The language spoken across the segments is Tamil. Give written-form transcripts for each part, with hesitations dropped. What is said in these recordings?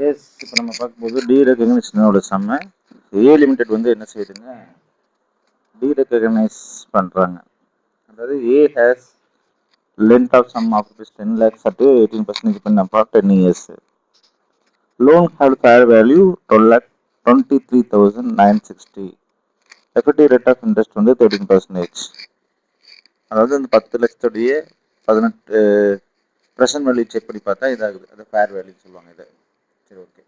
எஸ், இப்போ நம்ம பார்க்கும்போது டீரெகனைசேஷனோட செம்ம ஏ லிமிடெட் வந்து என்ன செய்யுதுங்க, டீரெகனைஸ் பண்ணுறாங்க. அதாவது ஏ has length of sum of rupees 10 lakhs at 18% dependent upon 10 years. Loan had fair value 12 lakh 23,960. Effective rate of interest வந்து 13%. அதாவது அந்த 10 லட்சத்துடைய 18 ப்ரெசன்ட் வேல்யூ செக் பண்ணி பார்த்தா இதாகுது. அது ஃபேர் வேல்யூ சொல்லுவாங்க இதை. சரி, okay.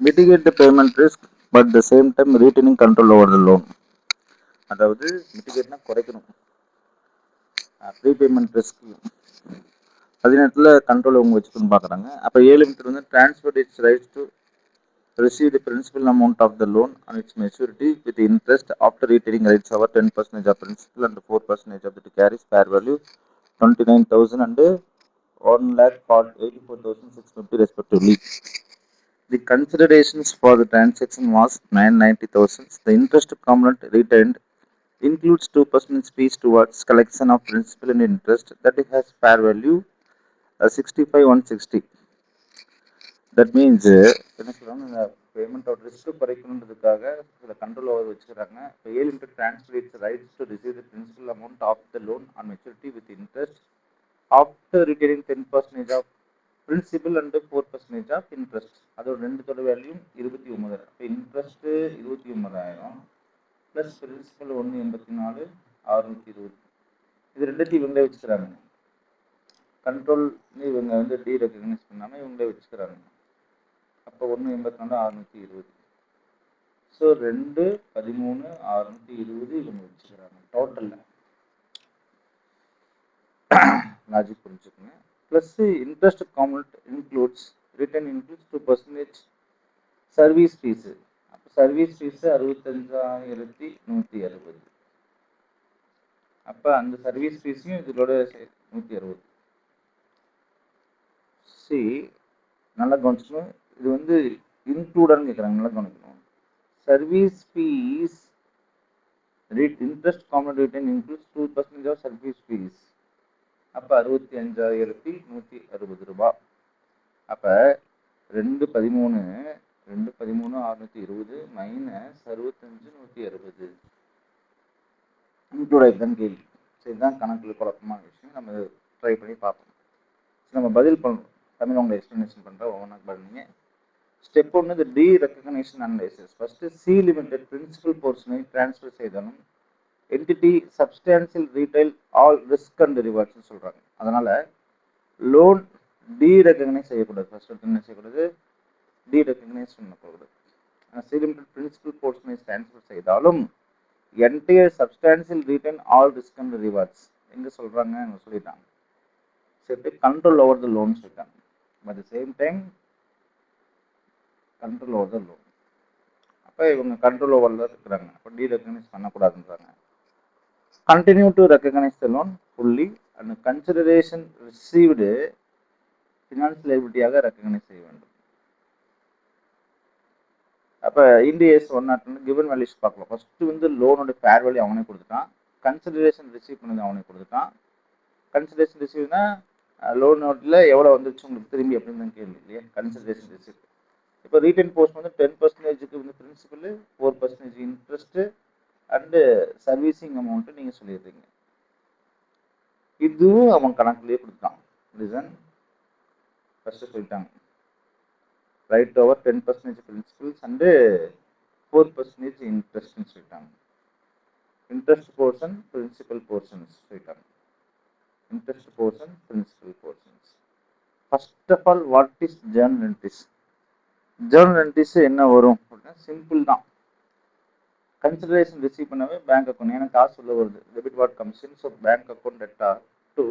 Mitigate the payment risk but the same time retaining control over the loan. அதாவது மிட்டிகேட்னா குறைக்கணும் ப்ரீபேமெண்ட் ரிஸ்க், அதே நேரத்தில் கண்ட்ரோல் அவங்க வச்சுக்கணும்னு பார்க்குறாங்க. அப்போ ஏ லிமிட் வந்து transfer its rights to receive the principal amount of the loan on its maturity with interest after retaining rights over 10% of principal and 4% of the carries fair value 29,000 and 1,84,650 respectively. The considerations for the transaction was 990,000. The interest component retained includes 2% fees towards collection of principal and interest that has fair value 65,160. That means என்ன சொல்றாங்க, இந்த பேமெண்டோட ரிஸ்க் குறைக்கணுன்றதுக்காக சில கண்ட்ரோல் ஓவர் வச்சுக்கிறாங்க. இப்போ a limited transfer its rights to receive the principal amount of the loan on maturity with interest after returning 10% of principal and 4% of interest. அதோட ரெண்டுத்தோட வேல்யூ 29,000. இப்போ இன்ட்ரெஸ்ட் 29,000 பிளஸ் பிரின்சிபல் 1,84,620. இது ரெண்டுத்தையும் இவங்களே வச்சுக்கிறாங்க. கண்ட்ரோல் இவங்க வந்து டீரெகனைஸ் பண்ணாமல் இவங்களே வச்சுக்கிறாங்க. அப்போ 1,84,620. ஸோ 2,13,620 இவங்க வச்சுக்கிறாங்க டோட்டலில். லாஜிக் புரிஞ்சுக்கோங்க. Plus interest component includes return includes 2% service fees. அப்போ சர்வீஸ் ஃபீஸு 65,160. அப்போ அந்த சர்வீஸ் ஃபீஸையும் இதோட 160. சி நல்லா கவனிச்சுக்கணும். இது வந்து இன்க்ளூடான்னு கேட்குறாங்க, நல்லா கவனிக்கணும். Service fees interest component return includes 2% of service fees. அப்போ 65,160 ரூபா. அப்போ 2,13,620 மைனஸ் 65,160 இன்க்ளூட் ஆகிடுதான்னு கேள்வி. சரிதான், கணக்கில் குழப்பமான விஷயம். நம்ம ட்ரை பண்ணி பார்ப்போம். நம்ம பதில் பண்ணணும். தமிழ் உங்களை எக்ஸ்பிளனேஷன் பண்ணுற ஒவ்வொன்றா பண்ணுங்க. ஸ்டெப் 1 இந்த derecognition analysis. First C limited principal போர்ஷனை டிரான்ஸ்ஃபர் செய்தாலும் entity substantial retain all risk and rewards சொல்றாங்க. அதனால லோன் டீரெகனைஸ் செய்யக்கூடாது. ஃபர்ஸ்ட் என்ன செய்யக்கூடாது, டீரெகனைஸ் பண்ணக்கூடாது. சி லிமிடெட் பிரின்சிபல் போர்ஷனை டிரான்ஸ்ஃபர் செய்தாலும் entire substantial retain all risk and rewards எங்க சொல்றாங்க, சொல்லிட்டாங்க. சரி, கண்ட்ரோல் ஓவர் த லோன் சொல்லிட்டாங்க. But the same time control over the loan. அப்போ இவங்க கண்ட்ரோல் ஓவரில் இருக்கிறாங்க. அப்போ டீரெகனைஸ் பண்ணக்கூடாதுன்றாங்க. Continue to recognize the loan fully and consideration received finance liability ஆக ரெக்கக்னைஸ் செய்ய வேண்டும். அப்போ இண்டிஎஸ் 101 கிவன் வேல்யூஸ் பார்க்கலாம். ஃபர்ஸ்ட் வந்து லோனோட ஃபேர் வேல்யூ அவனே கொடுத்துட்டான், கன்சிடரேஷன் ரிசீவ் பண்ணது அவனே கொடுத்துட்டான். கன்சிடரேஷன் ரிசீவ்னா லோன் நோட்டில் எவ்வளோ வந்துருச்சு உங்களுக்கு திரும்பி அப்படின்னு தான் கேள்வி இல்லையா, கன்சிடரேஷன் ரிசீவ். இப்போ ரீட்டைன் போர்ஷன் வந்து 10% வந்து principal, 4% interest and servicing amount நீங்கள் சொல்லிடுறீங்க. இதுவும் அவன் கணக்குலேயே கொடுத்தான். ரீசன் ஃபர்ஸ்ட் சொல்லிட்டாங்க, ரைட் ஓவர் 10% பிரின்சிபல்ஸ் அண்டு 4% இன்ட்ரெஸ்ட்னு சொல்லிட்டாங்க. இன்ட்ரெஸ்ட் போர்ஷன் பிரின்சிபல் போர்ஷன்ஸ் சொல்லிட்டாங்க. Interest portion principal portions. First of all what is journal entries? Journal entries என்ன வரும் அப்படின்னா சிம்பிள் தான். கன்சிடரேஷன் ரிசீவ் பண்ணவே பேங்க் அக்கௌண்ட், எனக்கு காசு உள்ள வருது, debit what comes in, so bank account theta to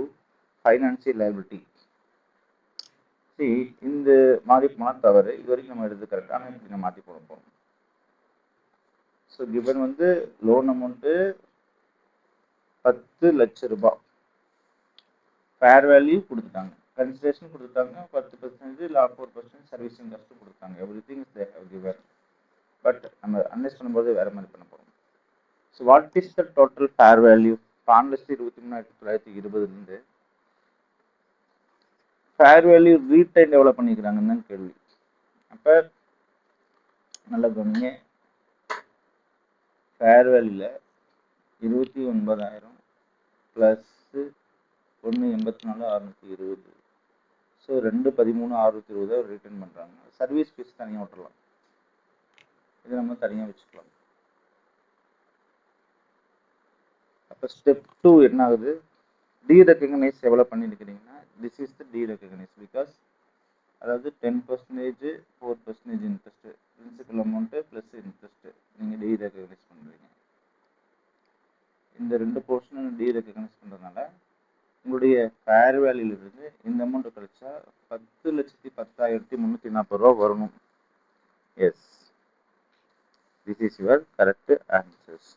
financial liability. இந்த மாதிரி போனால் தவறு, இது வரைக்கும் நம்ம எடுத்து கரெக்டாக இப்படி நம்ம மாற்றி போட போகிறோம். ஸோ கிவன் வந்து லோன் அமௌண்ட்டு 10 லட்சம் ரூபாய், ஃபேர் வேல்யூ கொடுத்துட்டாங்க, கன்சிடரேஷன் கொடுத்துட்டாங்க 10% இல்லை 4% சர்வீசிங் காஸ்ட் கொடுத்தாங்க. Everything is they have given. But நம்ம அனலைஸ் பண்ணும்போது வேற மாதிரி பண்ண போகிறோம். So what is the total fair value? 4,23,920 fair value retain எவ்வளோ பண்ணிக்கிறாங்கன்னு தான் கேள்வி. அப்போ நல்ல கவனிங்க, ஃபேர் வேல்யூல 29,000 ப்ளஸ் 1,84,620. ஸோ 2,13,620 ரிட்டர்ன் பண்ணுறாங்க. சர்வீஸ் ஃபீஸ் தனியாக விட்டுறலாம், இதை நம்ம தனியாக வச்சுக்கலாம். அப்போ ஸ்டெப் 2 என்ன ஆகுது, டீரெகனைஸ் எவ்வளோ பண்ணியிருக்கிறீங்கன்னா this is the derecognise. Because அதாவது 10% 4% interest, principal amount plus interest நீங்கள் டீரெகனைஸ் பண்ணுறீங்க. இந்த 2 போர்ஷனும் டீரெகனைஸ் பண்ணுறதுனால உங்களுடைய ஃபேர் வேல்யூலிருந்து இந்த அமௌண்ட் கழிச்சா 10,10,340 ரூபா வரணும். Yes, this is your correct answers.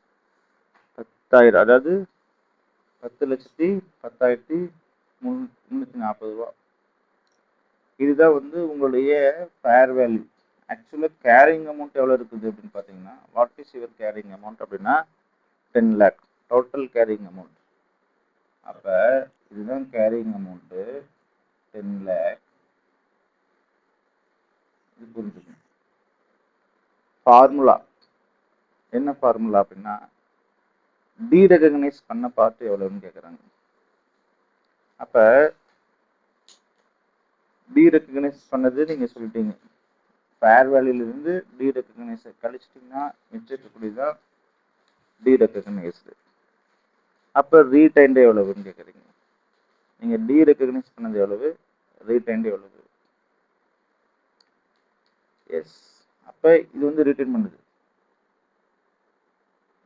10,000 அதாவது 10,10,340 ரூபா. இதுதான் வந்து உங்களுடைய ஃபேர் வேல்யூ. ஆக்சுவலாக கேரிங் அமௌண்ட் எவ்வளோ இருக்குது அப்படின்னு பார்த்தீங்கன்னா, what is your carrying amount அப்படின்னா 10 lakh டோட்டல் கேரிங் அமௌண்ட். அப்போ இதுதான் கேரிங் அமௌண்ட்டு 10 lakh. இது புரிஞ்சுக்கணும். ஃபார்முலா என்ன ஃபார்முலா அப்படின்னா, டீரெகனைஸ் பண்ண பார்த்து எவ்வளோன்னு கேட்குறாங்க. அப்போ டீரெகனைஸ் பண்ணது நீங்கள் சொல்லிட்டீங்க, ஃபேர் வேல்யூலேருந்து டீரெகனைஸ் கழிச்சிட்டிங்கன்னா மிச்சம் இருக்கக்கூடியதான் டீரெகனைஸ்டு. அப்போ ரீடைன்டு எவ்வளவுன்னு கேட்குறீங்க. நீங்கள் டீரெகனைஸ் பண்ணது எவ்வளவு, ரீடைன்டு எவ்வளவு. எஸ், அப்போ இது வந்து ரிட்டர்ன் பண்ணுது.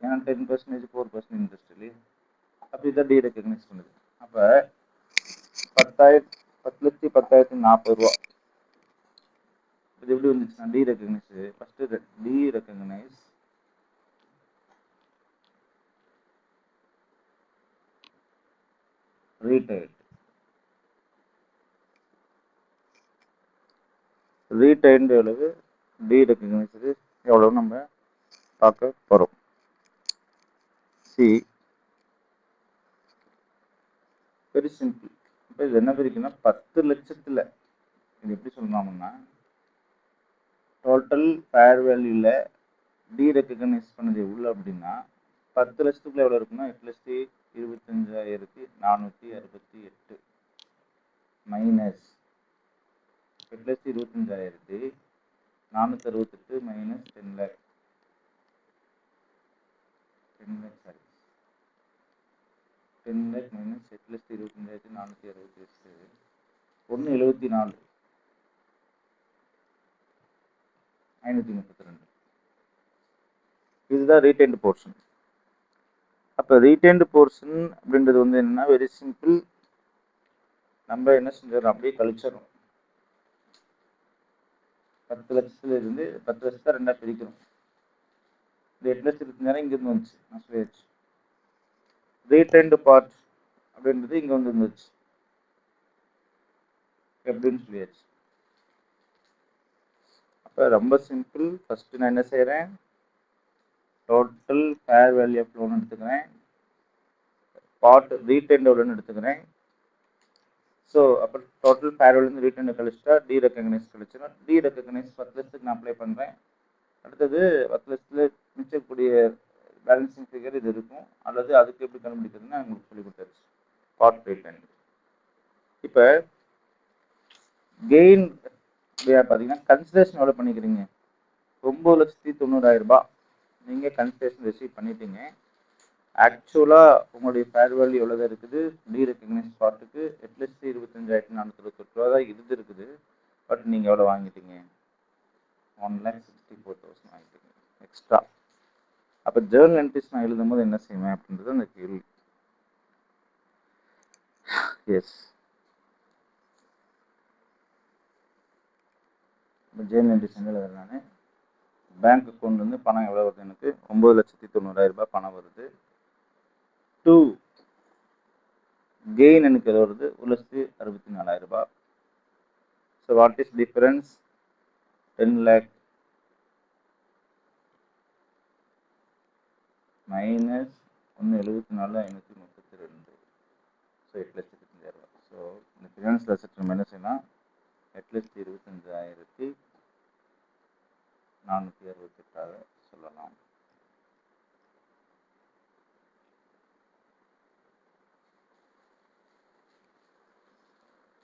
ஏன்னா 10% 4% இன்ட்ரெஸ்ட் இல்லையா, அப்போ இதான் டீரெகனைஸ் பண்ணுது. அப்போ 10,10,40 ரூபா. இது எப்படி வந்துச்சுன்னா டீரெகனைஸ், ஃபர்ஸ்ட் டீரெகனைஸ் ரீடைன்டு. ரீடைன்டு எவ்வளவு, டீரெகனைஸ்டு எவ்வளவு நம்ம பார்க்க போகிறோம். C, very simple. இப்போ இது என்ன பிரிக்குன்னா 10 லட்சத்தில் இது எப்படி சொல்லணும்னா, டோட்டல் ஃபேர் வேல்யூவில் டீரெகனைஸ் பண்ணது எவ்வளோ அப்படின்னா 10 லட்சத்துக்குள்ள எவ்வளோ இருக்குன்னா 8,25,468 minus 8,25,468 minus 10 lakh, 10 lakh sorry 10 lakh minus 8,25,468 1,74 532. இதுதான் ரீடைன்டு போர்ஷன். அப்போ ரீடைன்டு போர்ஷன் அப்படின்றது வந்து என்னன்னா வெரி சிம்பிள். நம்ம என்ன செஞ்சிடறோம், அப்படியே கழிச்சிடறோம். 10 லட்சத்துல இருந்து 10 லட்சத்தை 2ஆக பிரிக்கிறோம். இந்த 8,25,000 இங்கிருந்து வந்துச்சு, நான் சொல்லியாச்சு. ரீடைன்டு பார்ட் அப்படின்றது இங்கே வந்து இருந்துச்சு எப்படின்னு சொல்லியாச்சு. அப்போ ரொம்ப சிம்பிள். ஃபர்ஸ்ட் நான் என்ன செய்கிறேன், total fair value of loan எடுத்துக்கிறேன், பார்ட் ரீடைன்டு எவ்வளோன்னு எடுத்துக்கிறேன். ஸோ அப்போ டோட்டல் ஃபேர் வேல்யூ ரீடைன்டு கழிச்சிட்டா டீரெகனைஸ் கழிச்சிடும். டீரெகனைஸ் 10 லட்சத்துக்கு நான் அப்ளை பண்ணுறேன். அடுத்தது 10 லட்சத்தில் மிச்சக்கூடிய பேலன்சிங் ஃபிகர் இது இருக்கும், அல்லது அதுக்கு எப்படி கண்டுபிடிக்கிறதுன்னு உங்களுக்கு சொல்லி கொடுத்தாச்சு. Part retained. இப்போ கெயின் பார்த்தீங்கன்னா கன்சிடரேஷன் எவ்வளோ பண்ணிக்கிறீங்க, 9,90,000 ரூபாய் நீங்கள் கன்சிடரேஷன் ரிசீவ் பண்ணிட்டீங்க. ஆக்சுவலாக உங்களுடைய ஃபேர் வேல்யூ எவ்வளோ தான் இருக்குது, டீரெகனைஸ் பார்ட்டுக்கு 8,25,468 ரூபா தான் இது இருக்குது. பட் நீங்கள் எவ்வளோ வாங்கிட்டீங்க, 1,64,000 வாங்கிட்டீங்க எக்ஸ்ட்ரா. அப்போ ஜேர்னல் என்ட்ரிஸ் நான் எழுதும் போது என்ன செய்வேன் அப்படின்றது அந்த கேள்வி. எஸ், இப்போ ஜேர்னல் என்ட்ரிஸ் எழுதுறேன் நான். பேங்க் அக்கௌண்ட் வந்து பணம் எவ்வளோ வருது, எனக்கு 9,90,000 ரூபாய் பணம் வருது. 2 கெயின் எனக்கு எவ்வளோ வருது, 1,64,000 ரூபாய். So what is difference, 10 lakh minus 1,74,532. So 8,05,000 ரூபாய். ஸோ இந்த ஃபினான்ஷியல் அசெட் நம்ம என்ன செய்யலாம், 8,25,468 சொல்லலாம்.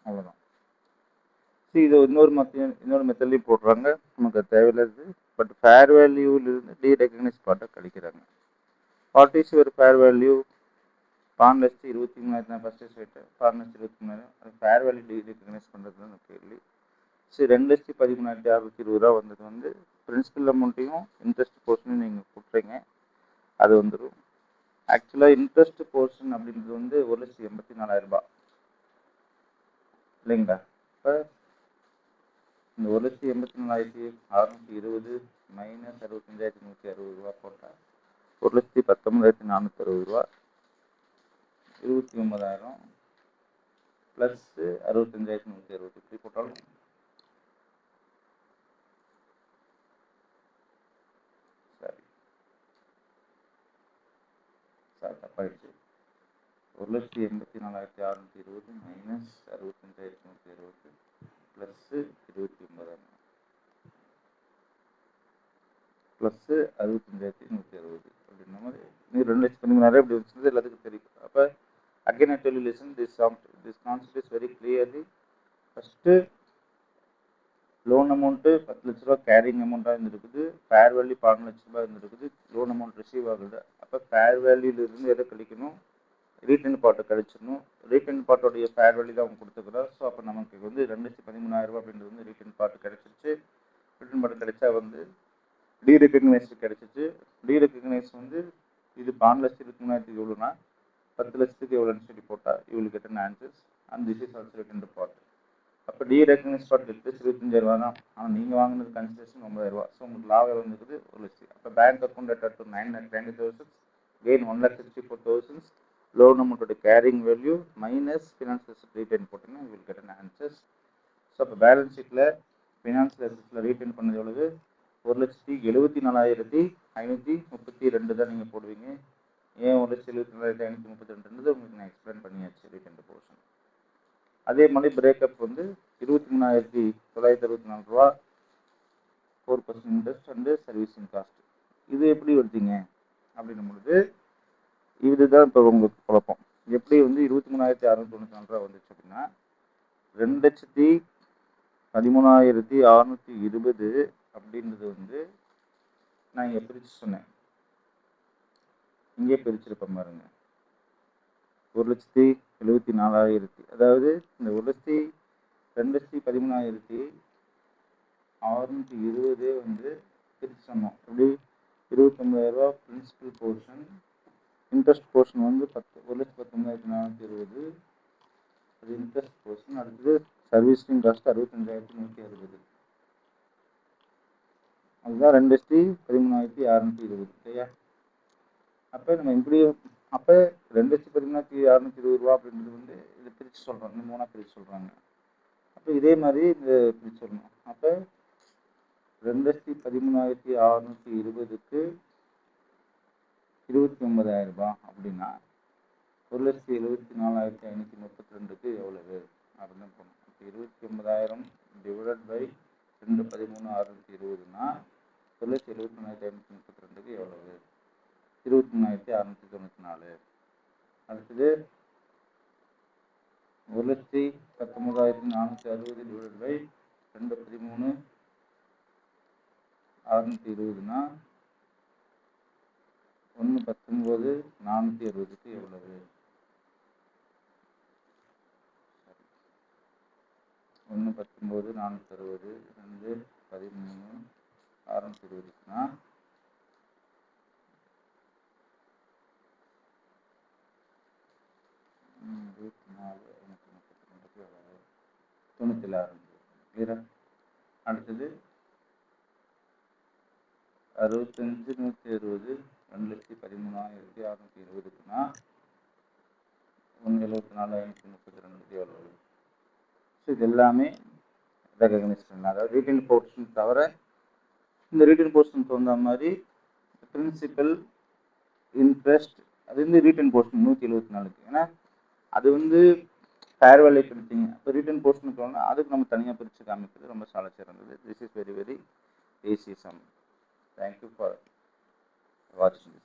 அவ்வளோதான். இது இன்னொரு மெத்தட்லையும் போடுறாங்க, நமக்கு தேவையில்லாது. பட் ஃபேர் வேல்யூவிலிருந்து டீரெகனைஸ் பார்ட்டை கழிக்கிறாங்க. What is your fair value? Pan list 23,000 first side, pan list 23,000. அது ஃபேர் வேல்யூ டீரெகனைஸ் பண்ணுறது தான் கேள்வி. சரி, 2,13,620 வந்தது வந்து பிரின்சிபல் அமௌண்ட்டையும் இன்ட்ரெஸ்ட் போர்ஷனையும் நீங்கள் கொடுக்குறீங்க, அது வந்துடும். ஆக்சுவலாக இன்ட்ரெஸ்ட் போர்ஷன் அப்படின்றது வந்து 1,84,000 இல்லைங்களா? இப்போ இந்த 1,84,620 மைனஸ் 65,160 போட்டால் 1,19,460 29,000 ப்ளஸ் 65,160 இப்படி போட்டாலும் தப்பாயிடுச்சு. 1,84,620 மைனஸ் 65,160 ப்ளஸ் 29,000 ப்ளஸ் 65,160 அப்படின்ற மாதிரி 2,13,000 இப்படி வச்சுருந்தது எல்லாத்துக்கும் தெரியும். அப்போ again I tell you, listen, this concept is very clearly. First loan amount 10 லட்ச ரூபா கேரிங் அமௌண்ட்டாக இருந்துருக்குது, ஃபேர் வேல்யூ 12 லட்ச ரூபாய் இருந்துருக்குது, லோன் அமௌண்ட் ரிசீவ் ஆகுது. அப்போ ஃபேர் வேல்யூலேருந்து எதை கழிக்கணும், ரீட்டன் பார்ட்டை கழிச்சிடணும். ரீட்டன் பார்ட்டோடைய ஃபேர் வேல்யூ தான் அவங்க கொடுத்துக்கிறோம். ஸோ அப்போ நமக்கு வந்து 2,13,000 அப்படின்றது வந்து ரீட்டன் பார்ட்டு கிடைச்சிருச்சு. ரீட்டன் பார்ட்டு கிடைச்சா வந்து டீரெகனைஸ் கிடைச்சிச்சு. டீரெகனைஸ் வந்து இது 12 லட்சத்துக்கு முன்னாடி எவ்வளோனா 10 லட்சத்துக்கு எவ்வளோன்னு சொல்லி போட்டால் இவ்வளோ கெட்ட answers and this is also return part. அப்போ டீரெகனைஸ் பார்ட் 25,000 தான். ஆனால் நீங்கள் வாங்கினது கன்சிடரேஷன் 9,000. ஸோ உங்களுக்கு லாபம் வந்துருக்குது 1 லட்சம். அப்போ bank account at 9,90,000 gain 1,64,000 loan அமௌண்ட்டோட carrying value minus financial asset retain போட்டிங்கன்னா you will get an answers. So அப்போ பேலன்ஸ் ஷீட்டில் ஃபினான்ஷியல் அசெட்ஸில் ரீட்டைன் பண்ணது எவ்வளவு? 1,74,532 தான் நீங்கள் போடுவீங்க. ஏன் 1,74,532 உங்களுக்கு நான் எக்ஸ்பிளைன் பண்ணியாச்சு ரீட்டைன் போர்ஷன். அதே மாதிரி பிரேக்கப் வந்து 23,964 ரூபா 4% இன்ட்ரெஸ்ட் அண்டு சர்வீசிங் காஸ்ட். இது எப்படி வருதுங்க அப்படின்னும் பொழுது இதுதான் இப்போ உங்களுக்கு குழப்பம். எப்படி வந்து 23,694 ரூபா வந்துச்சு அப்படின்னா 2,13,620 அப்படின்றது வந்து நான் இங்கே பிரித்து சொன்னேன், இங்கே பிரிச்சிருப்பேன் பாருங்க. 1,74,000, அதாவது இந்த 2,13,620 வந்து பிரித்து சொன்னோம். எப்படி 29,000 ரூபா பிரின்சிபல் போர்ஷன், இன்ட்ரெஸ்ட் போர்ஷன் வந்து 1,19,420 அது இன்ட்ரெஸ்ட் போர்ஷன். அடுத்தது சர்வீசிங் காஸ்ட் 65,160, அதுதான் 2,13,620 இல்லையா? அப்போ நம்ம இப்படி அப்போ 2,13,620 ரூபா அப்படின்றது வந்து இதை பிரித்து சொல்கிறோம், இந்த 3 பிரித்து சொல்கிறாங்க. அப்போ இதே மாதிரி இந்த பிரித்து சொல்லணும். அப்போ 2,13,620க்கு 29,000 ரூபாய் அப்படின்னா 1,74,532க்கு எவ்வளவு அப்படின்னு போகணும். 29,000 டிவைடட் பை 2,13,620னா 1,74,532க்கு எவ்வளவு? 23,694. அடுத்தது 1,19,460 டிவைடட் பை 2,13,620னா 1,19,460க்கு எவ்வளவு? 1,19,460 2,13,620னா 94,97 அடுத்தது 65,160 2,13,620க்குனா 1,74,532 எவ்வளவு? இது எல்லாமே ரெகக்னைஸ் பண்ணலாம். அதாவது ரீட்டைன் போர்ஷன் தவிர இந்த ரீட்டைன் போர்ஷன் தகுந்த மாதிரி பிரின்சிபல் இன்ட்ரெஸ்ட் அது வந்து ரீட்டைன் போர்ஷன் 174க்கு. ஏன்னா அது வந்து ஃபேர் வேல்யூ பிரிச்சிங்க, இப்போ ரிட்டன் போர்ஷன் போகணும்னா அதுக்கு நம்ம தனியாக பிரித்து காமிக்கிறது ரொம்ப சால சிறந்தது. This is very very easy sum. Thank you for வாட்சிங்.